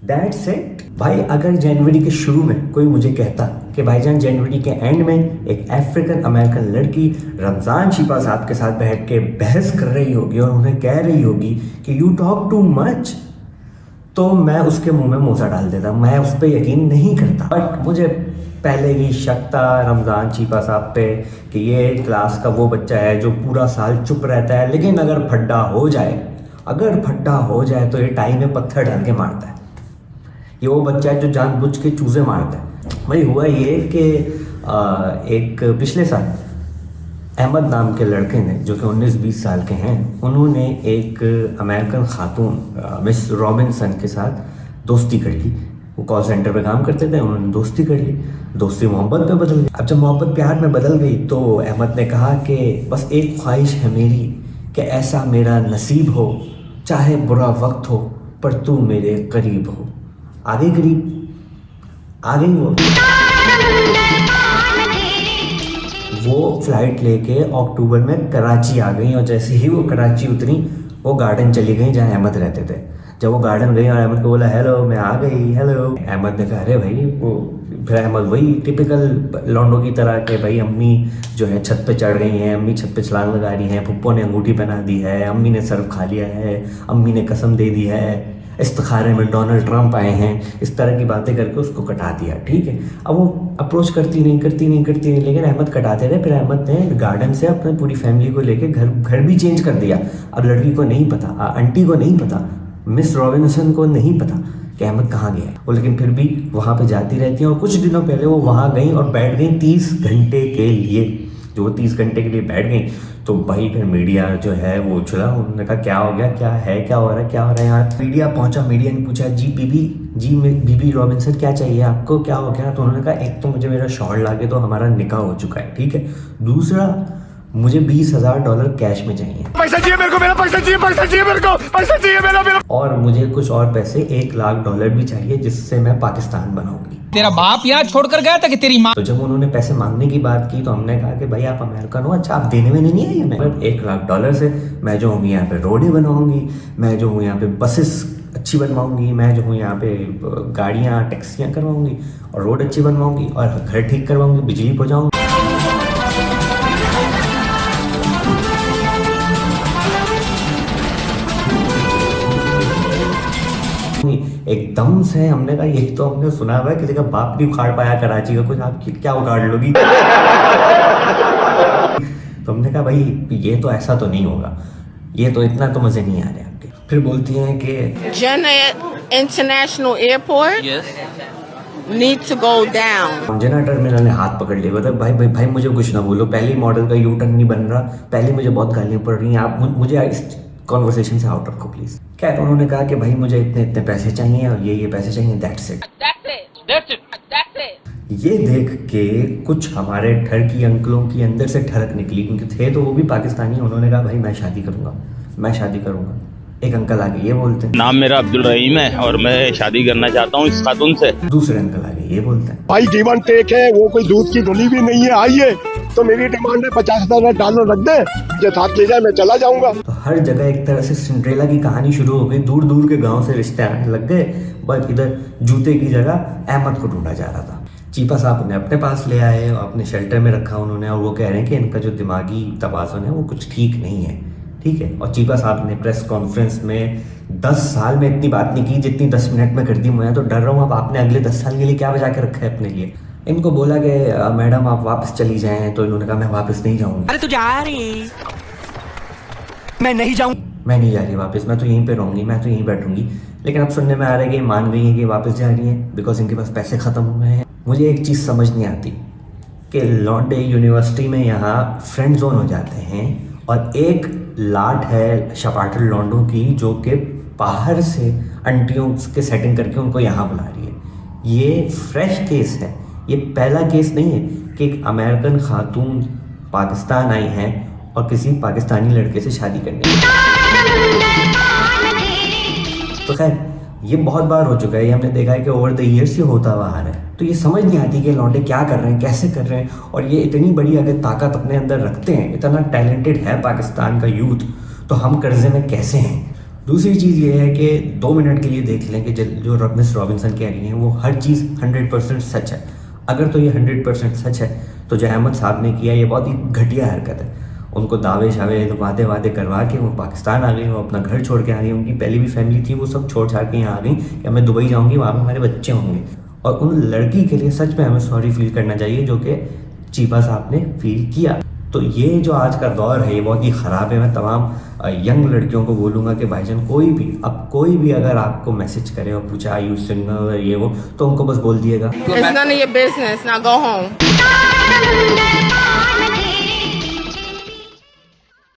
That's it भाई। अगर जनवरी के शुरू में कोई मुझे कहता कि भाईजान जनवरी के एंड में एक अफ्रीकन अमेरिकन लड़की रमज़ान शिपा साहब के साथ बैठ के बहस कर रही होगी और उन्हें कह रही होगी कि यू टॉक टू मच, तो मैं उसके मुंह में मोजा डाल देता। मैं उस पर यकीन नहीं करता। बट मुझे पहले ही शक था रमज़ान शिपा साहब पे कि ये क्लास का वो बच्चा है जो पूरा साल चुप रहता है, लेकिन अगर फड्डा हो जाए तो ये टाई में पत्थर डाल के मारता है। ये वो बच्चा है जो जानबूझ के चूज़े मारता है। भाई हुआ ये कि एक पिछले साल अहमद नाम के लड़के ने, जो कि 19-20 साल के हैं, उन्होंने एक अमेरिकन खातून मिस रॉबिन्सन के साथ दोस्ती कर ली। वो कॉल सेंटर पे काम करते थे, उन्होंने दोस्ती कर ली। दोस्ती मोहब्बत पे बदल गई। अब जब मोहब्बत प्यार में बदल गई तो अहमद ने कहा कि बस एक ख्वाहिश है मेरी कि ऐसा मेरा नसीब हो, चाहे बुरा वक्त हो पर तू मेरे करीब हो। आ गई वो फ्लाइट लेके अक्टूबर में कराची आ गई और जैसे ही वो कराची उतरी वो गार्डन चली गई जहाँ अहमद रहते थे। जब वो गार्डन गई और अहमद को बोला हेलो मैं आ गई, हेलो। अहमद ने कहा अरे भाई वो, फिर अहमद वही टिपिकल लौंडों की तरह के भाई अम्मी जो है छत पे चढ़ गई हैं, अम्मी छत पे छलांग लगा रही हैं, पप्पो ने अंगूठी पहना दी है, अम्मी ने सर्व खा लिया है, अम्मी ने कसम दे दी है, इस्तिखारे में डोनाल्ड ट्रंप आए हैं, इस तरह की बातें करके उसको कटा दिया। ठीक है, अब वो अप्रोच करती नहीं, लेकिन अहमद कटाते रहे। फिर अहमद ने गार्डन से अपनी पूरी फैमिली को लेके घर भी चेंज कर दिया। अब लड़की को नहीं पता, आंटी को नहीं पता, मिस रॉबिन्सन को नहीं पता कि अहमद कहाँ गया है वो, लेकिन फिर भी वहाँ पे जाती रहती हैं। और कुछ दिनों पहले वो वहाँ गई और बैठ गई 30 घंटे के लिए। जो वो 30 घंटे के लिए बैठ गई तो भाई फिर मीडिया जो है वो उछला। उन्होंने कहा क्या हो गया, क्या हो रहा है यहाँ। मीडिया पहुँचा, मीडिया ने पूछा जी बीबी रॉबिन्सन क्या चाहिए आपको, क्या हो गया। तो उन्होंने कहा एक तो मुझे मेरा शॉल ला के तो हमारा निकाह हो चुका है, ठीक है। दूसरा मुझे $20,000 कैश में चाहिए, पैसा चाहिए मेरे को, मेरा पैसा चाहिए मेरे को, पैसा चाहिए मेरा। और मुझे कुछ और पैसे $1,00,000 भी चाहिए जिससे मैं पाकिस्तान बनाऊंगी। तेरा बाप यहाँ छोड़कर गया था कि तेरी माँ। तो जब उन्होंने पैसे मांगने की बात की तो हमने कहा कि भाई आप अमेरिकन हो, अच्छा आप देने में नहीं है हमें। $1,00,000 से मैं जो हूँ यहाँ पे रोडें बनवाऊंगी, मैं जो हूँ यहाँ पे बसेस अच्छी बनवाऊंगी, मैं जो हूँ यहाँ पे गाड़ियाँ टैक्सियाँ करवाऊंगी और रोड अच्छी बनवाऊंगी और घर ठीक करवाऊंगी, बिजली पहुँचाऊंगी। एकदम से हमने कहा यही तो हमने सुना हुआ है, किसी का बाप नहीं उखाड़ पाया कराची का कुछ, आप क्या उखाड़ लोगी। तो हमने कहा भाई ये तो ऐसा तो नहीं होगा, ये तो इतना तो मजे नहीं आ रहे आपके। फिर बोलती हैं कि Jeddah International Airport needs to go down। जेना टर्मिनल ने हाथ पकड़ लिया, मतलब भाई मुझे कुछ ना बोलो, पहली मॉडल का यू टर्न नहीं बन रहा, पहले मुझे बहुत गालियाँ पड़ रही हैं, आप मुझे इस कॉन्वर्सेशन से आउट रखो प्लीज। क्या है, तो उन्होंने कहा कि भाई मुझे इतने पैसे चाहिए और ये पैसे चाहिए, दैट्स इट। ये देख के कुछ हमारे ठरकी अंकलों की अंदर से ठरक निकली, क्योंकि थे तो वो भी पाकिस्तानी। उन्होंने कहा भाई मैं शादी करूंगा। एक अंकल आगे ये बोलते हैं नाम मेरा अब्दुल रहीम है और मैं शादी करना चाहता हूँ इस खातून से। दूसरे अंकल आगे ये बोलते हैं भाई गिवन टेक है, वो कोई दूध की धुली भी नहीं है, आइए तो मेरी डिमांड है $50,000 रख दे, ये साथ ले जाए, मैं चला जाऊंगा। तो हर जगह एक तरह से सिंड्रेला की कहानी शुरू हो गई। दूर दूर के गांव से रिश्ते आने लग गए। बस इधर जूते की जगह अहमद को ढूंढा जा रहा था। चीपा साहब उन्हें अपने पास ले आए और अपने शेल्टर में रखा उन्होंने, और वो कह रहे हैं कि इनका जो दिमागी तवाज़ुन है वो कुछ ठीक नहीं है, ठीक है। और चीपा साहब ने प्रेस कॉन्फ्रेंस में 10 साल में इतनी बात नहीं की जितनी 10 मिनट में कर दी। मैं तो डर रहा हूँ अब आपने अगले 10 साल के लिए क्या बचा के रखा है अपने लिए। इनको बोला कि मैडम आप वापस चली जाएं, तो इन्होंने कहा मैं वापस नहीं जाऊँगी। अरे तू जा रही, मैं नहीं जाऊँ, मैं नहीं जा रही वापस, मैं तो यहीं पे रहूँगी, मैं तो यहीं बैठूंगी। लेकिन अब सुनने में आ रहा है कि मान गई है कि वापस जा रही है बिकॉज इनके पास पैसे ख़त्म हो गए हैं। मुझे एक चीज़ समझ नहीं आती कि लौंडे यूनिवर्सिटी में यहाँ फ्रेंड जोन हो जाते हैं और एक लाट है शपाटर लौंडों की जो कि बाहर से अंटियों के सेटिंग करके उनको यहाँ बुला रही है। ये फ्रेश केस है, ये पहला केस नहीं है कि एक अमेरिकन खातून पाकिस्तान आई हैं और किसी पाकिस्तानी लड़के से शादी करने। तो खैर ये बहुत बार हो चुका है, ये हमने देखा है कि ओवर द ईयर्स ये होता हुआ आ रहा है। तो ये समझ नहीं आती कि लौंडे क्या कर रहे हैं, कैसे कर रहे हैं। और ये इतनी बड़ी अगर ताकत अपने अंदर रखते हैं, इतना टैलेंटेड है पाकिस्तान का यूथ, तो हम कर्जे में कैसे हैं। दूसरी चीज़ ये है कि 2 मिनट के लिए देख लें कि जो मिस रॉबिन्सन कह रही हैं वो हर चीज़ 100% सच है। अगर तो ये 100% सच है तो जो अहमद साहब ने किया ये बहुत ही घटिया हरकत है। उनको दावे शावे वादे करवा के वो पाकिस्तान आ गई, वो अपना घर छोड़ के आ गई। उनकी पहले भी फैमिली थी, वो सब छोड़ छाड़ के यहाँ आ गई कि मैं दुबई जाऊँगी, वहाँ पर हमारे बच्चे होंगे। और उन लड़की के लिए सच में हमें सॉरी फील करना चाहिए जो कि चीपा साहब ने फील किया। तो ये जो आज का दौर है ये बहुत ही ख़राब है। मैं तमाम यंग लड़कियों को बोलूँगा कि भाईजान कोई भी अगर आपको मैसेज करे और पूछे आई यू सिंगल ये वो, तो उनको बस बोल दिएगा It's none of your business. Now go home.